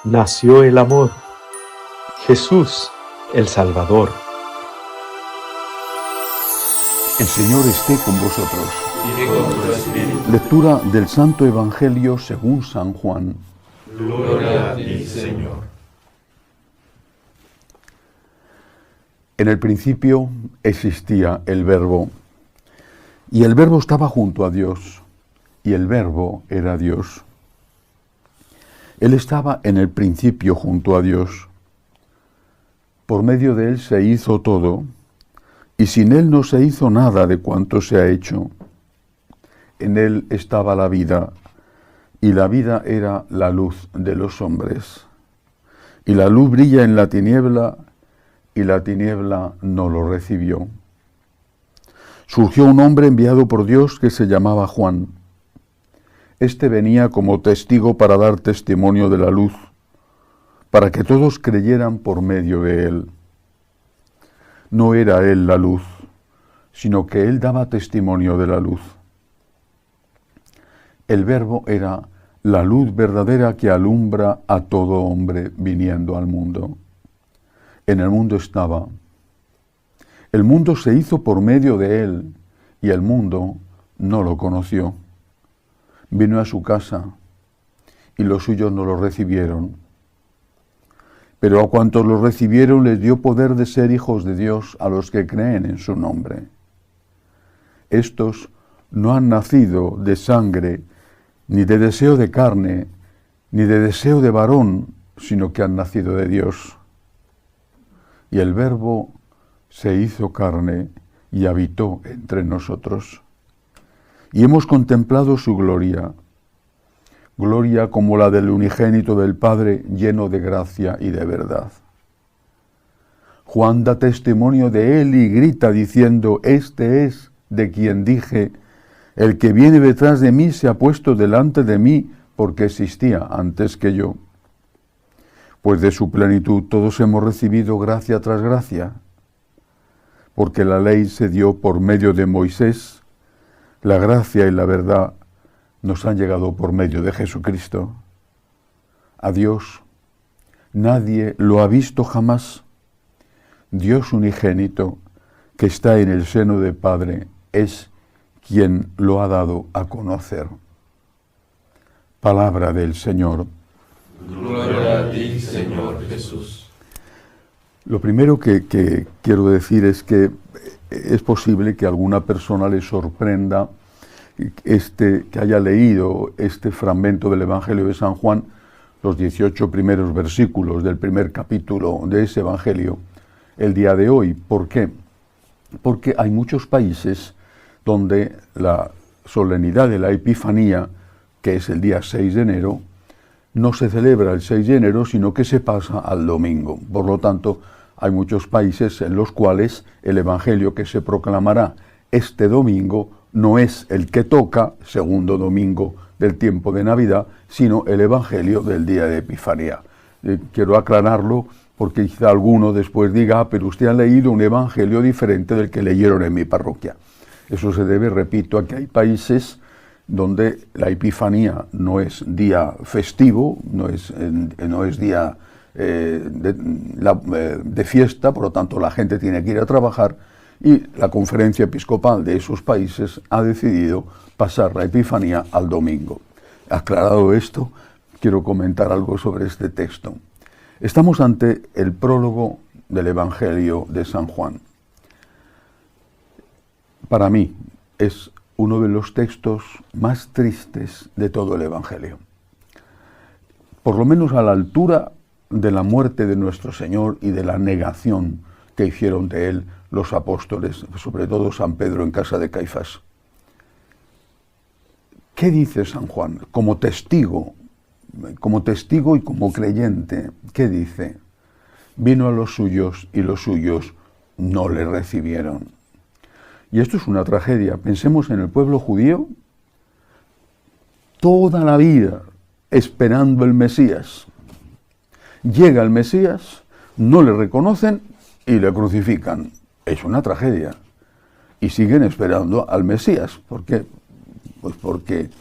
nació el amor. Jesús, el Salvador. El Señor esté con vosotros. Y con tu espíritu. Lectura del Santo Evangelio según San Juan. Gloria a ti, Señor. En el principio existía el Verbo, y el Verbo estaba junto a Dios, y el Verbo era Dios. Él estaba en el principio junto a Dios. Por medio de Él se hizo todo, y sin Él no se hizo nada de cuanto se ha hecho. En Él estaba la vida, y la vida era la luz de los hombres. Y la luz brilla en la tiniebla, y la tiniebla no lo recibió. Surgió un hombre enviado por Dios que se llamaba Juan. Este venía como testigo para dar testimonio de la luz, para que todos creyeran por medio de él. No era él la luz, sino que él daba testimonio de la luz. El Verbo era la luz verdadera que alumbra a todo hombre viniendo al mundo. En el mundo estaba. El mundo se hizo por medio de él, y el mundo no lo conoció. Vino a su casa, y los suyos no lo recibieron. Pero a cuantos lo recibieron les dio poder de ser hijos de Dios a los que creen en su nombre. Estos no han nacido de sangre, ni de deseo de carne, ni de deseo de varón, sino que han nacido de Dios. Y el Verbo se hizo carne y habitó entre nosotros. Y hemos contemplado su gloria, gloria como la del unigénito del Padre, lleno de gracia y de verdad. Juan da testimonio de él y grita diciendo: este es de quien dije, el que viene detrás de mí se ha puesto delante de mí porque existía antes que yo. Pues de su plenitud todos hemos recibido gracia tras gracia, porque la ley se dio por medio de Moisés, la gracia y la verdad nos han llegado por medio de Jesucristo. A Dios nadie lo ha visto jamás. Dios unigénito, que está en el seno del Padre, es quien lo ha dado a conocer. Palabra del Señor. Gloria a ti, Señor Jesús. Lo primero que quiero decir es que es posible que a alguna persona le sorprenda que haya leído este fragmento del Evangelio de San Juan, los 18 primeros versículos del primer capítulo de ese Evangelio, el día de hoy. ¿Por qué? Porque hay muchos países donde la solemnidad de la Epifanía, que es el día 6 de enero, no se celebra el 6 de enero, sino que se pasa al domingo. Por lo tanto, hay muchos países en los cuales el Evangelio que se proclamará este domingo no es el que toca, segundo domingo del tiempo de Navidad, sino el Evangelio del día de Epifanía. Quiero aclararlo porque quizá alguno después diga: pero usted ha leído un Evangelio diferente del que leyeron en mi parroquia. Eso se debe, repito, a que hay países donde la Epifanía no es día festivo, no es día de fiesta, por lo tanto la gente tiene que ir a trabajar, y la conferencia episcopal de esos países ha decidido pasar la Epifanía al domingo. Aclarado esto, quiero comentar algo sobre este texto. Estamos ante el prólogo del Evangelio de San Juan. Para mí es uno de los textos más tristes de todo el Evangelio. Por lo menos a la altura de la muerte de nuestro Señor y de la negación que hicieron de él los apóstoles, sobre todo San Pedro en casa de Caifás. ¿Qué dice San Juan? Como testigo y como creyente, ¿qué dice? Vino a los suyos y los suyos no le recibieron. Y esto es una tragedia. Pensemos en el pueblo judío, toda la vida esperando el Mesías. Llega el Mesías, no le reconocen y le crucifican. Es una tragedia. Y siguen esperando al Mesías. ¿Por qué? Pues porque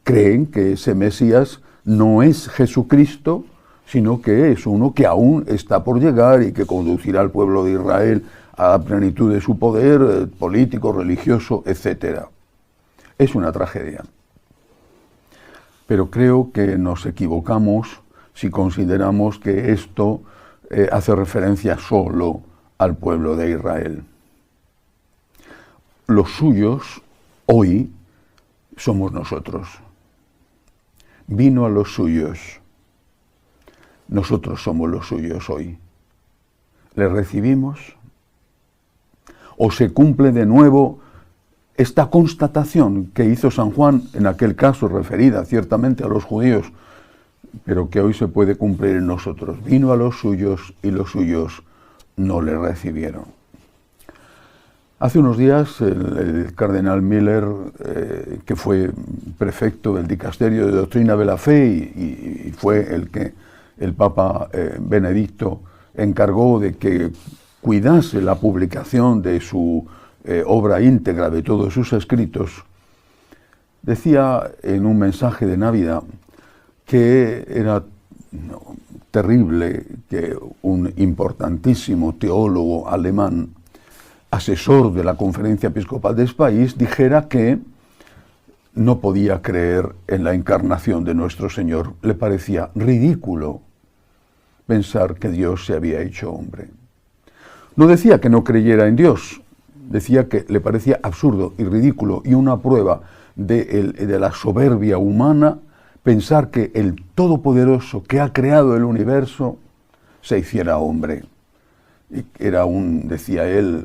creen que ese Mesías no es Jesucristo, sino que es uno que aún está por llegar y que conducirá al pueblo de Israel a la plenitud de su poder político, religioso, etc. Es una tragedia. Pero creo que nos equivocamos si consideramos que esto hace referencia solo al pueblo de Israel. Los suyos hoy somos nosotros. Vino a los suyos. Nosotros somos los suyos hoy. ¿Le recibimos? ¿O se cumple de nuevo esta constatación que hizo San Juan, en aquel caso referida ciertamente a los judíos, pero que hoy se puede cumplir en nosotros? Vino a los suyos y los suyos no le recibieron. Hace unos días el cardenal Miller, que fue prefecto del dicasterio de doctrina de la fe y fue el que el Papa Benedicto encargó de que cuidase la publicación de su obra íntegra, de todos sus escritos, decía en un mensaje de Navidad que era terrible que un importantísimo teólogo alemán, asesor de la Conferencia Episcopal de ese país, dijera que no podía creer en la encarnación de nuestro Señor. Le parecía ridículo pensar que Dios se había hecho hombre. No decía que no creyera en Dios, decía que le parecía absurdo y ridículo y una prueba de la soberbia humana pensar que el Todopoderoso que ha creado el universo se hiciera hombre. Y era decía él,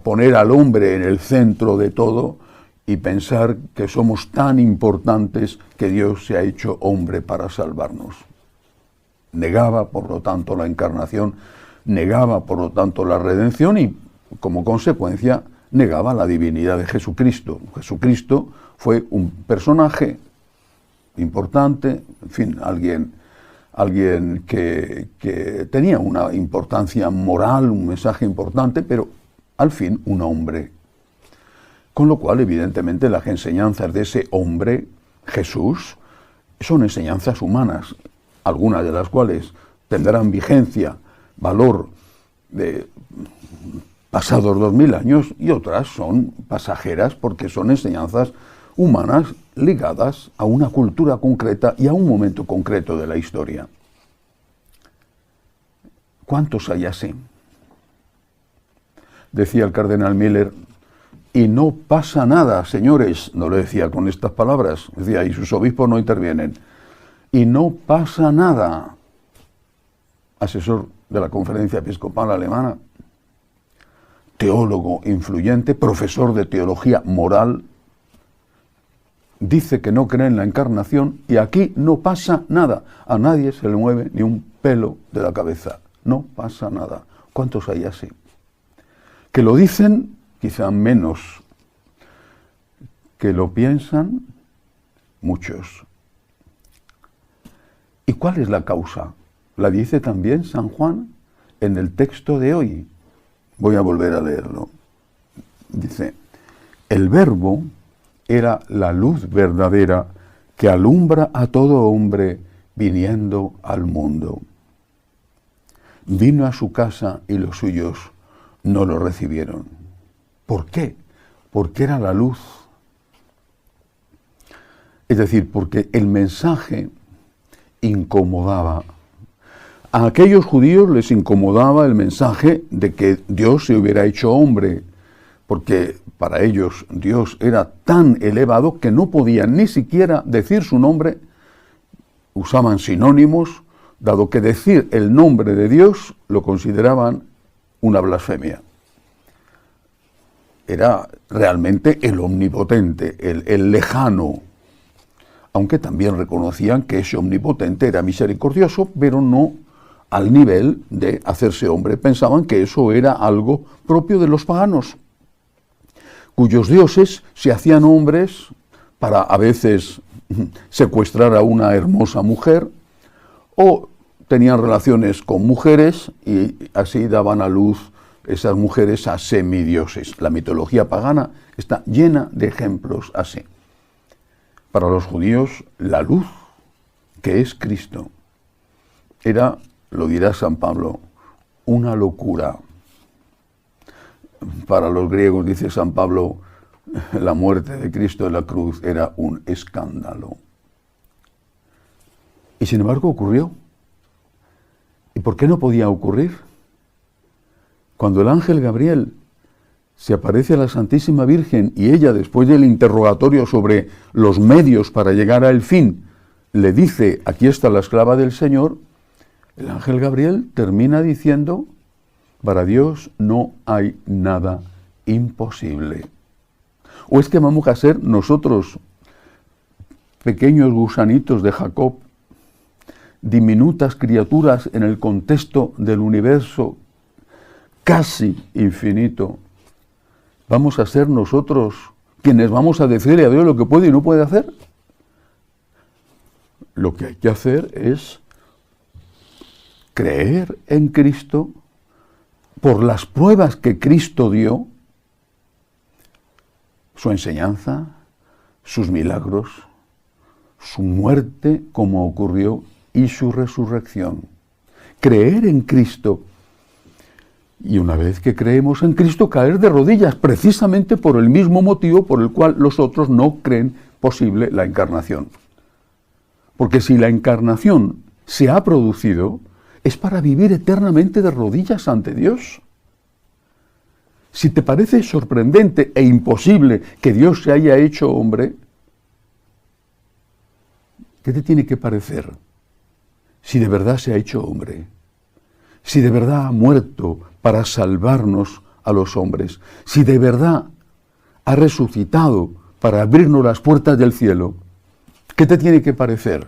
poner al hombre en el centro de todo y pensar que somos tan importantes que Dios se ha hecho hombre para salvarnos. Negaba, por lo tanto, la encarnación, negaba, por lo tanto, la redención y, como consecuencia, negaba la divinidad de Jesucristo. Jesucristo fue un personaje importante, en fin, alguien que tenía una importancia moral, un mensaje importante, pero al fin un hombre. Con lo cual, evidentemente, las enseñanzas de ese hombre, Jesús, son enseñanzas humanas, algunas de las cuales tendrán vigencia, valor de pasados 2000 años, y otras son pasajeras porque son enseñanzas humanas ligadas a una cultura concreta y a un momento concreto de la historia. ¿Cuántos hay así? Decía el cardenal Miller, y no pasa nada, señores, no lo decía con estas palabras, decía, y sus obispos no intervienen, y no pasa nada. Asesor de la Conferencia Episcopal Alemana, teólogo influyente, profesor de teología moral, dice que no cree en la encarnación y aquí no pasa nada. A nadie se le mueve ni un pelo de la cabeza. No pasa nada. ¿Cuántos hay así? Que lo dicen, quizá menos. Que lo piensan, muchos. ¿Y cuál es la causa? La dice también San Juan en el texto de hoy. Voy a volver a leerlo. Dice, el Verbo era la luz verdadera que alumbra a todo hombre viniendo al mundo. Vino a su casa y los suyos no lo recibieron. ¿Por qué? Porque era la luz. Es decir, porque el mensaje incomodaba. A aquellos judíos les incomodaba el mensaje de que Dios se hubiera hecho hombre, porque para ellos Dios era tan elevado que no podían ni siquiera decir su nombre, usaban sinónimos, dado que decir el nombre de Dios lo consideraban una blasfemia. Era realmente el omnipotente, el lejano, aunque también reconocían que ese omnipotente era misericordioso, pero no al nivel de hacerse hombre. Pensaban que eso era algo propio de los paganos, cuyos dioses se hacían hombres para a veces secuestrar a una hermosa mujer, o tenían relaciones con mujeres y así daban a luz esas mujeres a semidioses. La mitología pagana está llena de ejemplos así. Para los judíos, la luz que es Cristo, era, lo dirá San Pablo, una locura. Para los griegos, dice San Pablo, la muerte de Cristo en la cruz era un escándalo. Y sin embargo ocurrió. ¿Y por qué no podía ocurrir? Cuando el ángel Gabriel se aparece a la Santísima Virgen y ella, después del interrogatorio sobre los medios para llegar al fin, le dice, aquí está la esclava del Señor, el ángel Gabriel termina diciendo, para Dios no hay nada imposible. ¿O es que vamos a ser nosotros, pequeños gusanitos de Jacob, diminutas criaturas en el contexto del universo casi infinito, vamos a ser nosotros quienes vamos a decirle a Dios lo que puede y no puede hacer? Lo que hay que hacer es creer en Cristo por las pruebas que Cristo dio, su enseñanza, sus milagros, su muerte como ocurrió y su resurrección. Creer en Cristo. Y una vez que creemos en Cristo, caer de rodillas, precisamente por el mismo motivo por el cual los otros no creen posible la encarnación. Porque si la encarnación se ha producido, es para vivir eternamente de rodillas ante Dios. Si te parece sorprendente e imposible que Dios se haya hecho hombre, ¿qué te tiene que parecer si de verdad se ha hecho hombre? Si de verdad ha muerto para salvarnos a los hombres, si de verdad ha resucitado para abrirnos las puertas del cielo, ¿qué te tiene que parecer?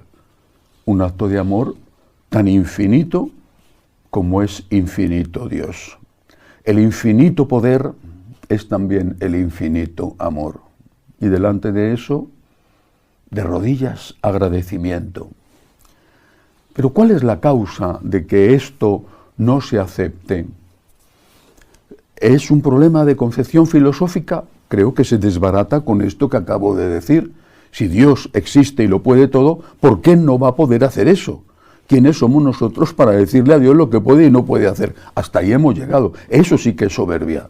Un acto de amor tan infinito como es infinito Dios. El infinito poder es también el infinito amor. Y delante de eso, de rodillas, agradecimiento. Pero ¿cuál es la causa de que esto no se acepte? ¿Es un problema de concepción filosófica? Creo que se desbarata con esto que acabo de decir. Si Dios existe y lo puede todo, ¿por qué no va a poder hacer eso? ¿Quiénes somos nosotros para decirle a Dios lo que puede y no puede hacer? Hasta ahí hemos llegado. Eso sí que es soberbia.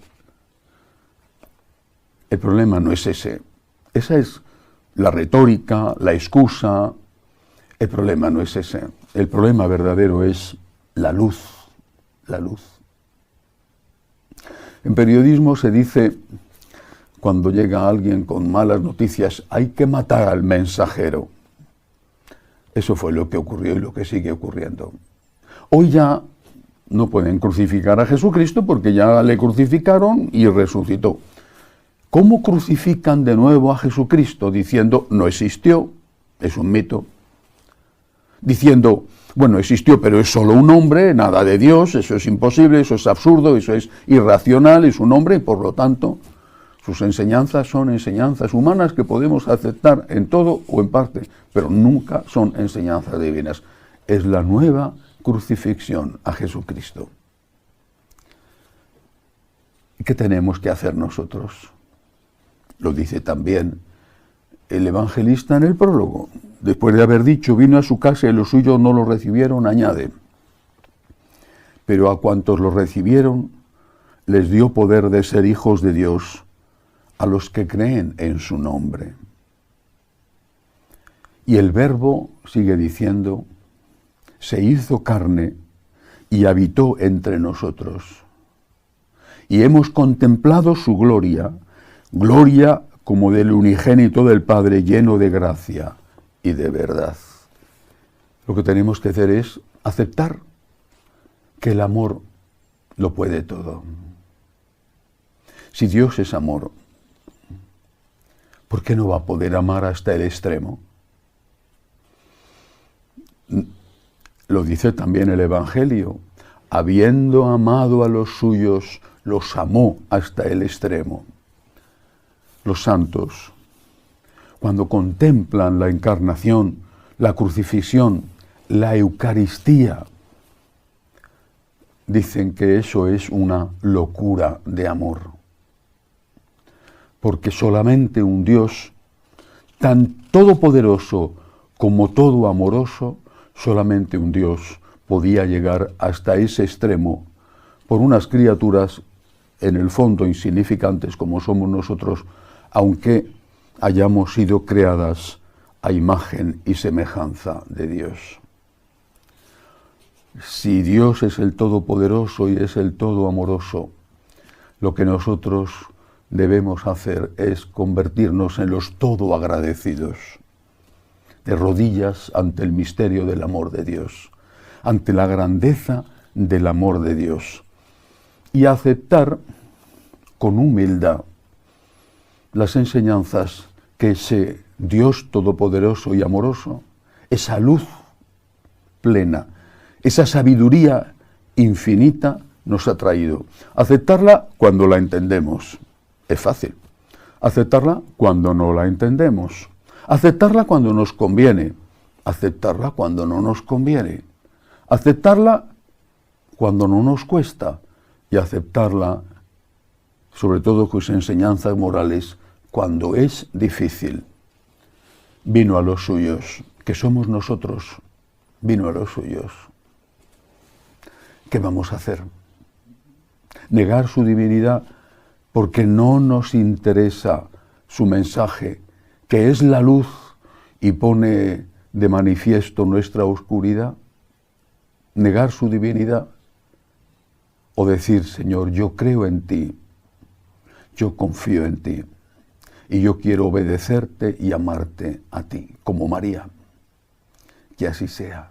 El problema no es ese. Esa es la retórica, la excusa. El problema no es ese. El problema verdadero es la luz. La luz. En periodismo se dice, cuando llega alguien con malas noticias, hay que matar al mensajero. Eso fue lo que ocurrió y lo que sigue ocurriendo. Hoy ya no pueden crucificar a Jesucristo porque ya le crucificaron y resucitó. ¿Cómo crucifican de nuevo a Jesucristo? Diciendo, no existió, es un mito. Diciendo, bueno, existió, pero es solo un hombre, nada de Dios, eso es imposible, eso es absurdo, eso es irracional, es un hombre y por lo tanto sus enseñanzas son enseñanzas humanas que podemos aceptar en todo o en parte, pero nunca son enseñanzas divinas. Es la nueva crucifixión a Jesucristo. ¿Y qué tenemos que hacer nosotros? Lo dice también el evangelista en el prólogo. Después de haber dicho, vino a su casa y los suyos no lo recibieron, añade, pero a cuantos lo recibieron, les dio poder de ser hijos de Dios, a los que creen en su nombre. Y el Verbo, sigue diciendo, se hizo carne y habitó entre nosotros. Y hemos contemplado su gloria, gloria como del unigénito del Padre, lleno de gracia y de verdad. Lo que tenemos que hacer es aceptar que el amor lo puede todo. Si Dios es amor, ¿por qué no va a poder amar hasta el extremo? Lo dice también el Evangelio. Habiendo amado a los suyos, los amó hasta el extremo. Los santos, cuando contemplan la encarnación, la crucifixión, la Eucaristía, dicen que eso es una locura de amor. Porque solamente un Dios tan todopoderoso Como todo amoroso, solamente un Dios podía llegar hasta ese extremo por unas criaturas en el fondo insignificantes como somos nosotros, aunque hayamos sido creadas a imagen y semejanza de Dios. Si Dios es el Todopoderoso y es el Todo Amoroso, lo que nosotros debemos hacer es convertirnos en los todo agradecidos, de rodillas ante el misterio del amor de Dios, ante la grandeza del amor de Dios, y aceptar con humildad las enseñanzas que ese Dios todopoderoso y amoroso, esa luz plena, esa sabiduría infinita nos ha traído. Aceptarla cuando la entendemos. Es fácil. Aceptarla cuando no la entendemos. Aceptarla cuando nos conviene. Aceptarla cuando no nos conviene. Aceptarla cuando no nos cuesta. Y aceptarla, sobre todo con sus enseñanzas morales, cuando es difícil. Vino a los suyos, que somos nosotros. Vino a los suyos. ¿Qué vamos a hacer? Negar su divinidad porque no nos interesa su mensaje, que es la luz y pone de manifiesto nuestra oscuridad. Negar su divinidad o decir, Señor, yo creo en ti, yo confío en ti y yo quiero obedecerte y amarte a ti, como María. Que así sea.